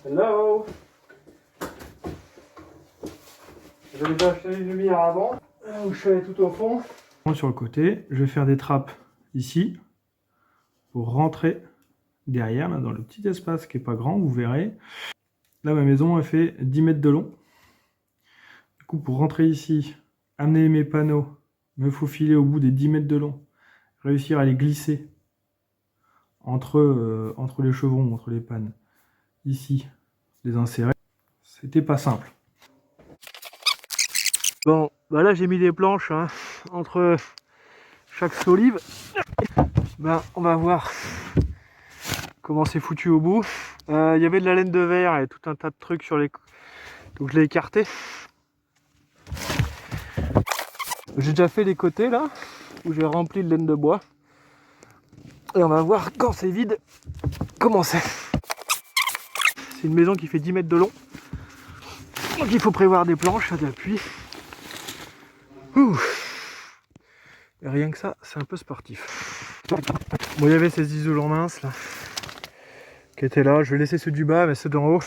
Hello. J'avais déjà acheté une lumière avant, où je suis allé tout au fond. Sur le côté, je vais faire des trappes ici pour rentrer derrière, là, dans le petit espace qui n'est pas grand, vous verrez. Là, ma maison, elle fait 10 mètres de long. Du coup, pour rentrer ici, amener mes panneaux, me faufiler au bout des 10 mètres de long, réussir à les glisser entre les chevrons, entre les pannes, ici, les insérer, c'était pas simple. Bon, bah là j'ai mis des planches hein, entre chaque solive. Ben, on va voir comment c'est foutu au bout. Il y avait de la laine de verre et tout un tas de trucs sur les... Donc je l'ai écarté. J'ai déjà fait les côtés là, où j'ai rempli de laine de bois. Et on va voir quand c'est vide, comment c'est. C'est une maison qui fait 10 mètres de long. Donc il faut prévoir des planches d'appui. Et rien que ça, c'est un peu sportif. Bon, il y avait ces isolants minces là, qui étaient là. Je vais laisser ceux du bas, mais ceux d'en haut,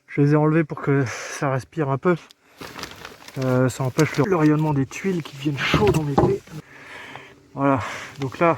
je les ai enlevés pour que ça respire un peu. Ça empêche le rayonnement des tuiles qui viennent chaud dans mes pieds. Voilà, donc là,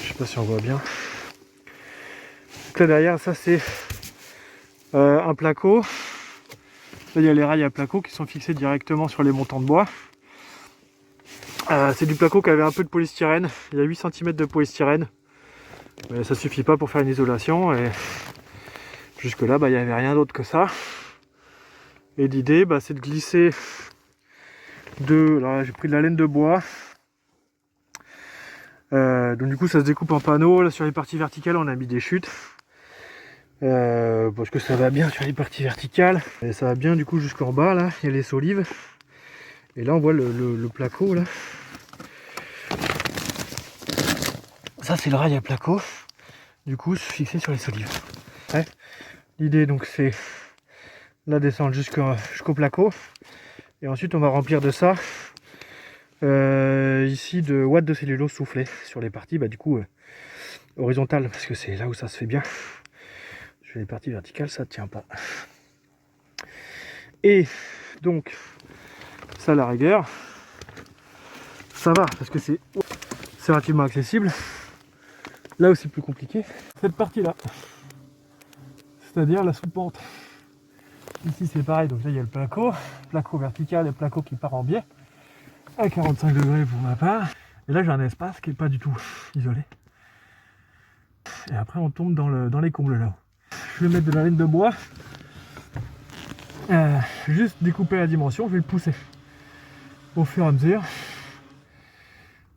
je sais pas si on voit bien. Donc là derrière, ça c'est un placo. Là il y a les rails à placo qui sont fixés directement sur les montants de bois. C'est du placo qui avait un peu de polystyrène. Il y a 8 cm de polystyrène. Mais ça suffit pas pour faire une isolation. Et jusque là, il n'y avait rien d'autre que ça. Et l'idée, c'est de glisser alors là, j'ai pris de la laine de bois. Donc du coup, ça se découpe en panneaux. Là, sur les parties verticales, on a mis des chutes. Parce que ça va bien sur les parties verticales. Et ça va bien du coup jusqu'en bas. Là, il y a les solives. Et là, on voit le placo. Là. Ça, c'est le rail à placo. Du coup, fixé sur les solives. Ouais. L'idée, donc, c'est là descendre jusqu'au placo. Et ensuite, on va remplir de ça ici de watts de cellulose soufflé sur les parties du coup horizontales, parce que c'est là où ça se fait bien. Sur les parties verticales, ça tient pas. Et donc, ça à la rigueur, ça va, parce que c'est relativement accessible. Là où c'est plus compliqué, cette partie-là. C'est-à-dire la sous-pente. Ici, c'est pareil, donc là, il y a le placo vertical et placo qui part en biais. À 45 degrés pour ma part. Et là j'ai un espace qui n'est pas du tout isolé. Et après on tombe dans les combles là. Je vais mettre de la laine de bois. Juste découper la dimension, je vais le pousser au fur et à mesure.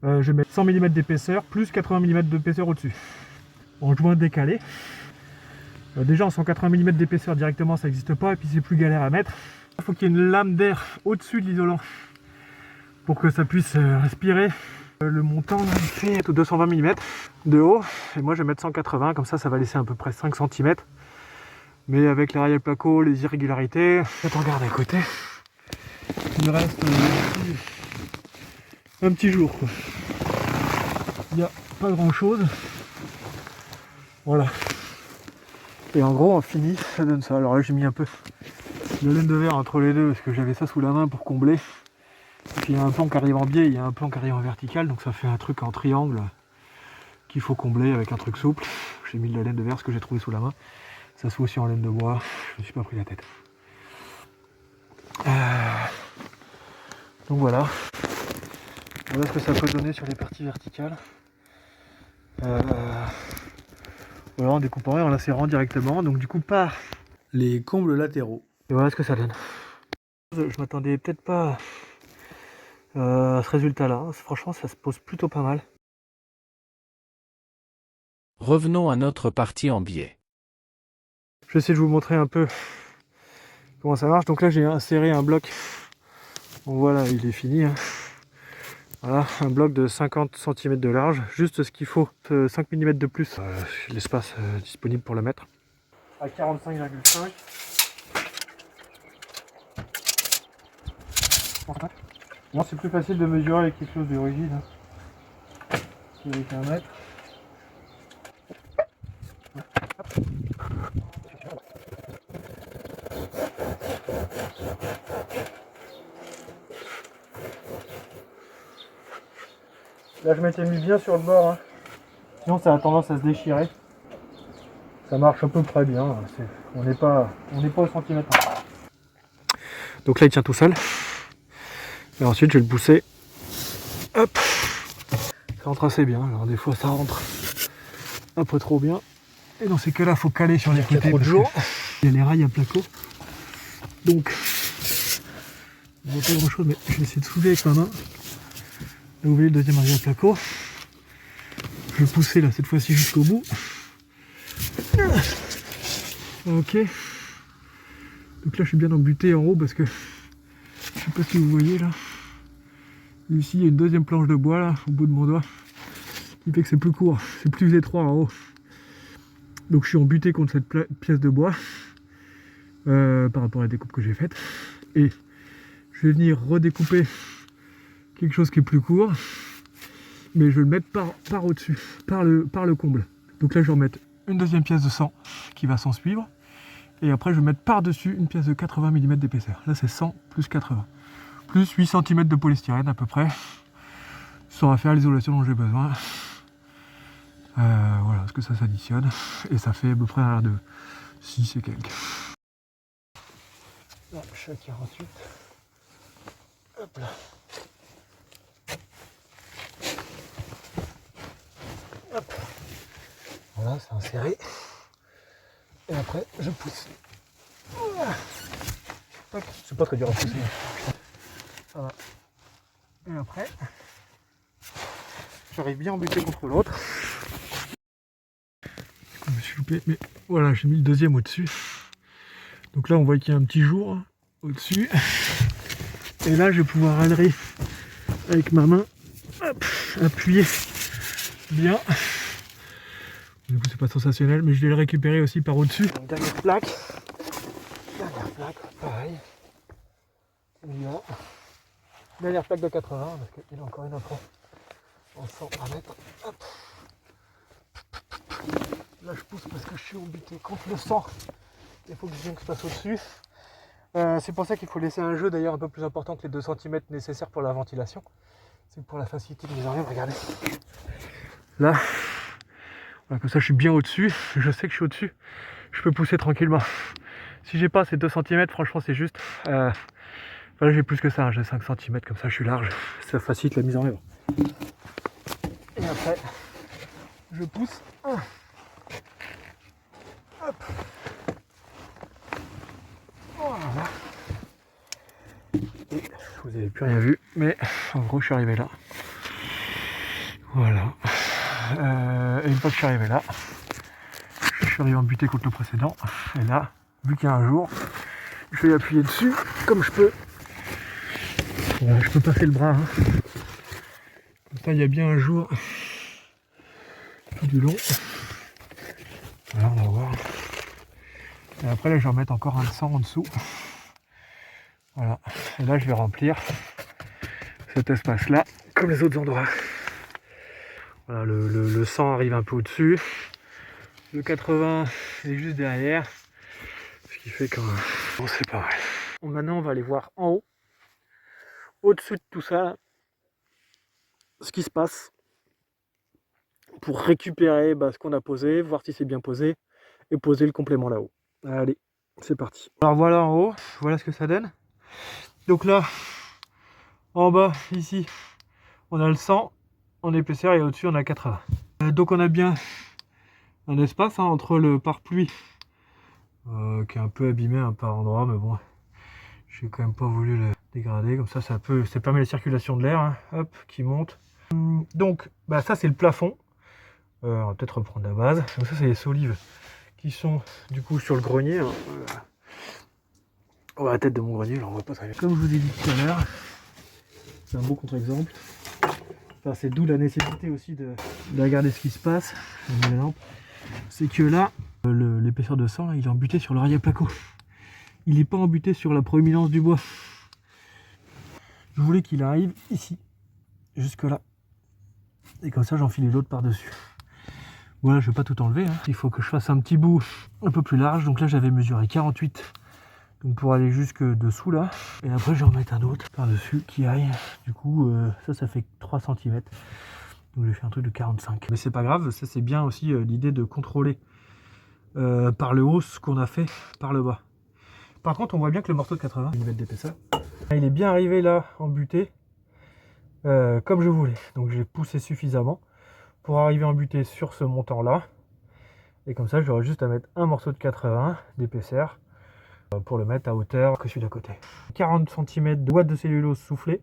Je vais mettre 100 mm d'épaisseur plus 80 mm d'épaisseur au-dessus. En joint décalé. Déjà en 180 mm d'épaisseur directement ça n'existe pas et puis c'est plus galère à mettre. Il faut qu'il y ait une lame d'air au-dessus de l'isolant pour que ça puisse respirer. Le montant il fait 220 mm de haut et moi je vais mettre 180, comme ça ça va laisser à peu près 5 cm. Mais avec les rails à placo, les irrégularités, quand on regarde à côté, il reste un petit jour quoi. Il n'y a pas grand chose. Voilà. Et en gros on finit, ça donne ça. Alors là j'ai mis un peu de laine de verre entre les deux parce que j'avais ça sous la main pour combler. Et puis il y a un plan qui arrive en biais, il y a un plan qui arrive en vertical, donc ça fait un truc en triangle qu'il faut combler avec un truc souple. J'ai mis de la laine de verre, ce que j'ai trouvé sous la main. Ça se fait aussi en laine de bois, je me suis pas pris la tête. Donc voilà. Voilà ce que ça peut donner sur les parties verticales. Voilà, en découpant et en lacérant directement, donc du coup par les combles latéraux. Et voilà ce que ça donne. Je m'attendais peut-être pas à ce résultat-là. Franchement, ça se pose plutôt pas mal. Revenons à notre partie en biais. Je vais essayer de vous montrer un peu comment ça marche. Donc là, j'ai inséré un bloc. Bon, voilà, il est fini. Hein. Voilà, un bloc de 50 cm de large. Juste ce qu'il faut, 5 mm de plus. L'espace disponible pour le mettre. À 45,5. Moi, c'est plus facile de mesurer avec quelque chose de rigide. Hein. Avec 1 mètre. Là je m'étais mis bien sur le bord, hein. Sinon ça a tendance à se déchirer. Ça marche à peu près bien, on n'est pas au centimètre. Donc là il tient tout seul. Et ensuite je vais le pousser. Hop. Ça rentre assez bien, alors des fois ça rentre un peu trop bien. Et dans ces cas-là, il faut caler sur les côtés. Il y a les rails à placo. Donc, on voit pas grand-chose, mais je vais essayer de soulever avec ma main. Là, vous voyez le deuxième rail à placo. Je vais pousser là cette fois-ci jusqu'au bout. Ok. Donc là, je suis bien embuté en haut parce que je sais pas si vous voyez là. Ici, il y a une deuxième planche de bois là, au bout de mon doigt, qui fait que c'est plus court, c'est plus étroit en haut. Donc je suis embuté contre cette pièce de bois par rapport à la découpe que j'ai faite. Et je vais venir redécouper quelque chose qui est plus court, mais je vais le mettre par au-dessus, par le comble. Donc là je vais remettre une deuxième pièce de 100 qui va s'en suivre. Et après je vais mettre par-dessus une pièce de 80 mm d'épaisseur. Là c'est 100 plus 80. Plus 8 cm de polystyrène à peu près. Ça va faire l'isolation dont j'ai besoin. Voilà, parce que ça s'additionne. Et ça fait à peu près un de 6 et quelques. Là, je suis à 48. Hop là. Hop. Voilà, c'est inséré. Et après, je pousse. Hop. C'est pas très dur à pousser. Ça va. Et après, j'arrive bien embuté contre l'autre. Je me suis loupé, mais voilà, j'ai mis le deuxième au-dessus. Donc là, on voit qu'il y a un petit jour au-dessus. Et là, je vais pouvoir râler avec ma main, hop, appuyer bien. Du coup, c'est pas sensationnel, mais je vais le récupérer aussi par au-dessus. Dernière plaque, pareil. Bien. Dernière plaque de 80, parce qu'il y en a encore une autre en 100 à mettre. Hop. Là je pousse parce que je suis embuté contre le 100. Il faut que je vienne que je passe au-dessus. C'est pour ça qu'il faut laisser un jeu d'ailleurs un peu plus important que les 2 cm nécessaires pour la ventilation. C'est pour la facilité de mise en œuvre, regardez. Là, voilà, comme ça je suis bien au-dessus. Je sais que je suis au-dessus. Je peux pousser tranquillement. Si j'ai pas ces 2 cm, franchement c'est juste. Là j'ai plus que ça, j'ai 5 cm, comme ça je suis large. Ça facilite la mise en œuvre. Et après, je pousse. Hop. Voilà. Et vous n'avez plus rien vu, mais en gros je suis arrivé là. Voilà. Et une fois que je suis arrivé là, je suis arrivé embuté contre le précédent. Et là, vu qu'il y a un jour, je vais appuyer dessus comme je peux. Je peux passer le bras. Hein. Comme ça, il y a bien un jour tout du long. Voilà, on va voir. Et après, là, je vais remettre encore un 100 en dessous. Voilà. Et là, je vais remplir cet espace-là, comme les autres endroits. Voilà, le 100 arrive un peu au-dessus. Le 80 est juste derrière. Ce qui fait que bon, c'est pas mal. Bon, maintenant, on va aller voir en haut, au-dessus de tout ça, ce qui se passe pour récupérer ce qu'on a posé, voir si c'est bien posé et poser le complément là-haut. Allez, c'est parti. Alors voilà en haut, voilà ce que ça donne. Donc là, en bas, ici, on a le 100 en épaisseur et au-dessus on a 80. Donc on a bien un espace entre le pare-pluie qui est un peu abîmé par endroit, mais bon, j'ai quand même pas voulu le dégrader, comme ça ça permet la circulation de l'air, hein, hop, qui monte. Donc ça c'est le plafond. On va peut-être reprendre la base. Donc ça c'est les solives qui sont du coup sur le grenier. Hein. La tête de mon grenier, là on voit pas très bien. Comme je vous ai dit tout à l'heure, c'est un beau contre-exemple. Enfin, c'est d'où la nécessité aussi de regarder ce qui se passe. C'est que là, l'épaisseur de 100, là, il est embuté sur le rail à placo. Il n'est pas embuté sur la proéminence du bois. Je voulais qu'il arrive ici, jusque là. Et comme ça j'enfile l'autre par-dessus. Voilà, je vais pas tout enlever, hein. Il faut que je fasse un petit bout un peu plus large. Donc là j'avais mesuré 48, donc pour aller jusque dessous là. Et après je vais en mettre un autre par-dessus qui aille. Du coup ça fait 3 cm. Donc j'ai fait un truc de 45. Mais c'est pas grave, ça c'est bien aussi l'idée de contrôler par le haut ce qu'on a fait par le bas. Par contre, on voit bien que le morceau de 80 mm d'épaisseur, il est bien arrivé là en butée comme je voulais. Donc j'ai poussé suffisamment pour arriver en butée sur ce montant là. Et comme ça, j'aurais juste à mettre un morceau de 80 d'épaisseur pour le mettre à hauteur que celui d'à côté. 40 cm de boîte de cellulose soufflée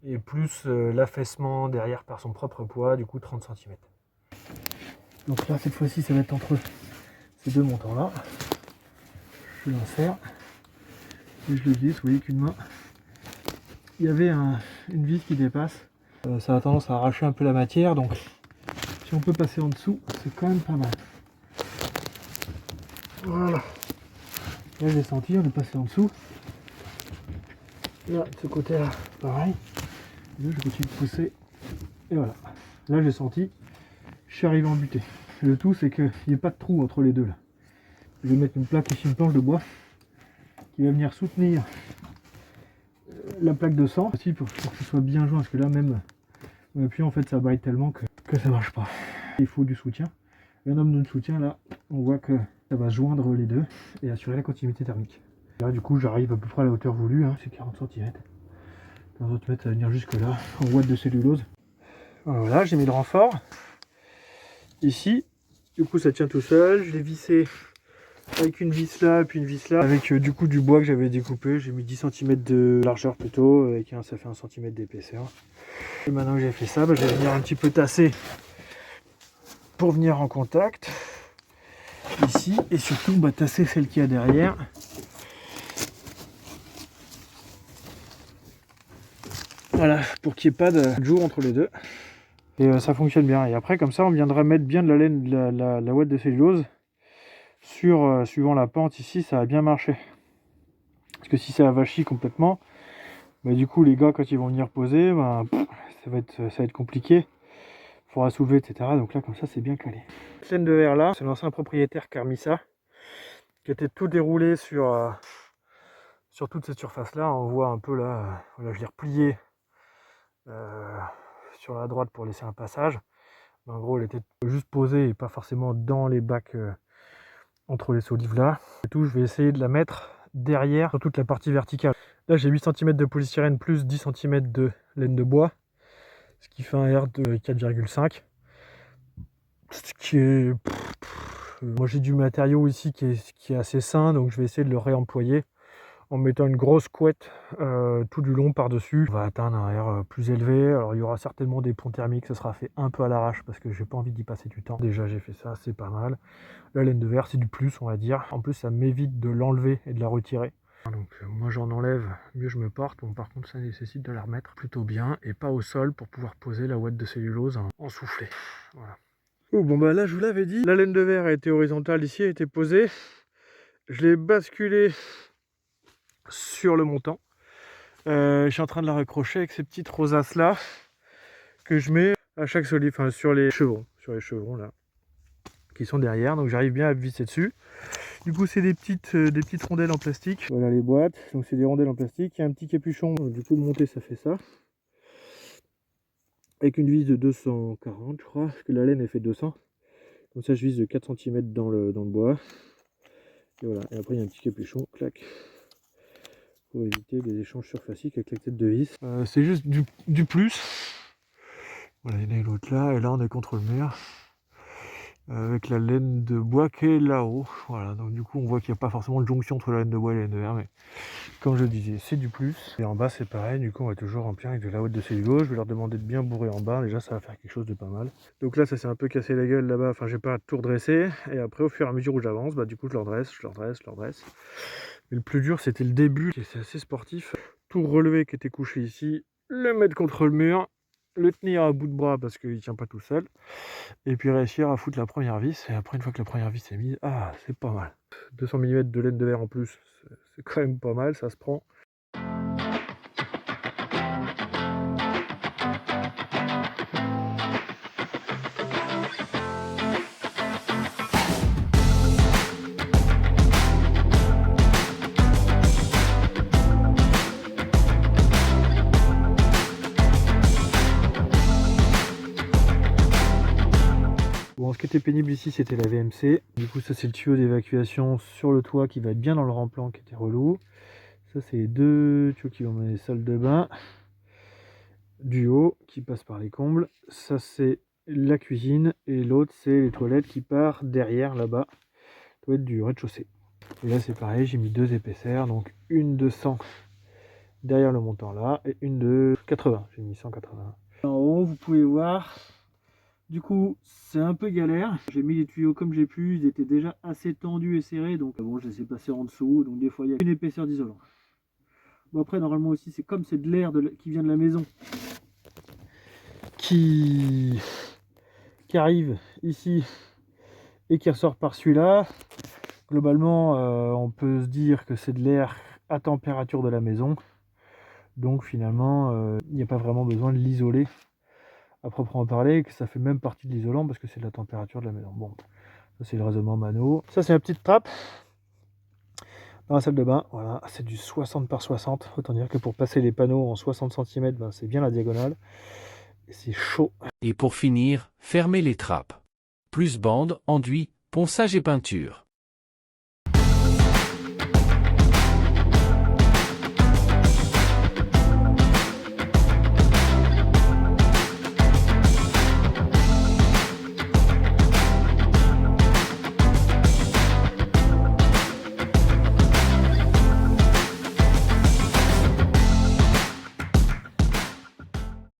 et plus l'affaissement derrière par son propre poids, du coup 30 cm. Donc là, cette fois-ci, ça va être entre ces deux montants là. Je l'insère et je le glisse. Vous voyez qu'une main, il y avait une vis qui dépasse. Ça a tendance à arracher un peu la matière, donc si on peut passer en dessous, c'est quand même pas mal. Voilà. Là j'ai senti, on est passé en dessous. Là, de ce côté-là, pareil. Et là je continue de pousser. Et voilà. Là j'ai senti, je suis arrivé en butée. Le tout c'est qu'il n'y ait pas de trou entre les deux là. Je vais mettre une plaque ici, une planche de bois, qui va venir soutenir la plaque de sang aussi pour que ce soit bien joint, parce que là même en appuyant en fait ça baille tellement que ça marche pas. Il faut du soutien. Et un homme de soutien là, on voit que ça va joindre les deux et assurer la continuité thermique. Là du coup j'arrive à peu près à la hauteur voulue, hein, c'est 40 cm. 15 cm ça va venir jusque là, en boîte de cellulose. Voilà, j'ai mis le renfort ici. Du coup ça tient tout seul, je l'ai vissé avec une vis là et puis une vis là, avec du coup du bois que j'avais découpé. J'ai mis 10 cm de largeur plutôt, avec ça fait 1 cm d'épaisseur. Et maintenant que j'ai fait ça, je vais venir un petit peu tasser pour venir en contact ici, et surtout tasser celle qu'il y a derrière. Voilà, pour qu'il n'y ait pas de jour entre les deux. Et ça fonctionne bien. Et après, comme ça, on viendra mettre bien de la laine, la ouate de cellulose sur, suivant la pente ici, ça va bien marcher. Parce que si ça avachit complètement, du coup, les gars, quand ils vont venir poser, ça va être compliqué. Il faudra soulever, etc. Donc là, comme ça, c'est bien calé. Cette laine de verre là, c'est l'ancien propriétaire qui a remis ça, qui était tout déroulé sur toute cette surface là. On voit un peu là, voilà, je l'ai replié sur la droite pour laisser un passage. Mais en gros, elle était juste posée et pas forcément dans les bacs entre les solives là. Et tout, je vais essayer de la mettre derrière sur toute la partie verticale. Là, j'ai 8 cm de polystyrène plus 10 cm de laine de bois, ce qui fait un R de 4,5. Ce qui est... Moi j'ai du matériau ici qui est assez sain, donc je vais essayer de le réemployer en mettant une grosse couette tout du long par dessus. On va atteindre un R plus élevé. Alors il y aura certainement des ponts thermiques, ça sera fait un peu à l'arrache parce que j'ai pas envie d'y passer du temps. Déjà j'ai fait ça, c'est pas mal. La laine de verre c'est du plus, on va dire. En plus ça m'évite de l'enlever et de la retirer. Donc moi j'en enlève, mieux je me porte. Bon, par contre ça nécessite de la remettre plutôt bien et pas au sol pour pouvoir poser la ouate de cellulose en soufflé. Voilà. Oh, bon là je vous l'avais dit, la laine de verre a été horizontale ici, a été posée. Je l'ai basculée sur le montant. Je suis en train de la raccrocher avec ces petites rosaces là que je mets à chaque solive, enfin sur les chevrons là qui sont derrière. Donc j'arrive bien à visser dessus. Du coup c'est des petites rondelles en plastique. Voilà les boîtes, donc c'est des rondelles en plastique. Il y a un petit capuchon, du coup monté ça fait ça. Avec une vis de 240 je crois, parce que la laine elle fait 200. Comme ça je vise de 4 cm dans le bois. Et voilà, et après il y a un petit capuchon, clac, pour éviter des échanges surfaciques avec la tête de vis. C'est juste du plus. Voilà, il y en a l'autre là, et là on est contre le mur. Avec la laine de bois qui est là-haut. Voilà, donc du coup on voit qu'il n'y a pas forcément de jonction entre la laine de bois et la laine de verre, mais comme je disais, c'est du plus. Et en bas c'est pareil, du coup on va toujours remplir avec de la ouate de cellulose. Je vais leur demander de bien bourrer en bas, déjà ça va faire quelque chose de pas mal. Donc là ça s'est un peu cassé la gueule là-bas, enfin j'ai pas tout redressé. Et après au fur et à mesure où j'avance, du coup je leur dresse. Mais le plus dur c'était le début, qui c'est assez sportif. Tout relever qui était couché ici, le mettre contre le mur, le tenir à bout de bras parce qu'il tient pas tout seul, et puis réussir à foutre la première vis. Et après une fois que la première vis est mise, c'est pas mal. 200 mm de laine de verre en plus, c'est quand même pas mal, ça se prend. Bon, ce qui était pénible ici, c'était la VMC. Du coup, ça c'est le tuyau d'évacuation sur le toit qui va être bien dans le remplant, qui était relou. Ça c'est les deux tuyaux qui vont mener les salles de bain du haut qui passent par les combles. Ça c'est la cuisine et l'autre c'est les toilettes qui partent derrière là-bas, toilettes du rez-de-chaussée. Et là c'est pareil, j'ai mis deux épaisseurs, donc une de 100 derrière le montant là et une de 80. J'ai mis 180. En haut, vous pouvez voir. Du coup, c'est un peu galère. J'ai mis les tuyaux comme j'ai pu. Ils étaient déjà assez tendus et serrés. Donc, bon, je les ai passés en dessous. Donc, des fois, il y a une épaisseur d'isolant. Bon, après, normalement aussi, c'est comme c'est de l'air qui vient de la maison qui arrive ici et qui ressort par celui-là. Globalement, on peut se dire que c'est de l'air à température de la maison. Donc, finalement, il n'y a pas vraiment besoin de l'isoler à proprement parler, que ça fait même partie de l'isolant parce que c'est de la température de la maison. Bon, ça c'est le raisonnement mano. Ça c'est la petite trappe dans la salle de bain. Voilà, c'est du 60 par 60. Autant dire que pour passer les panneaux en 60 cm, ben, c'est bien la diagonale. Et c'est chaud. Et pour finir, fermez les trappes. Plus bande, enduit, ponçage et peinture.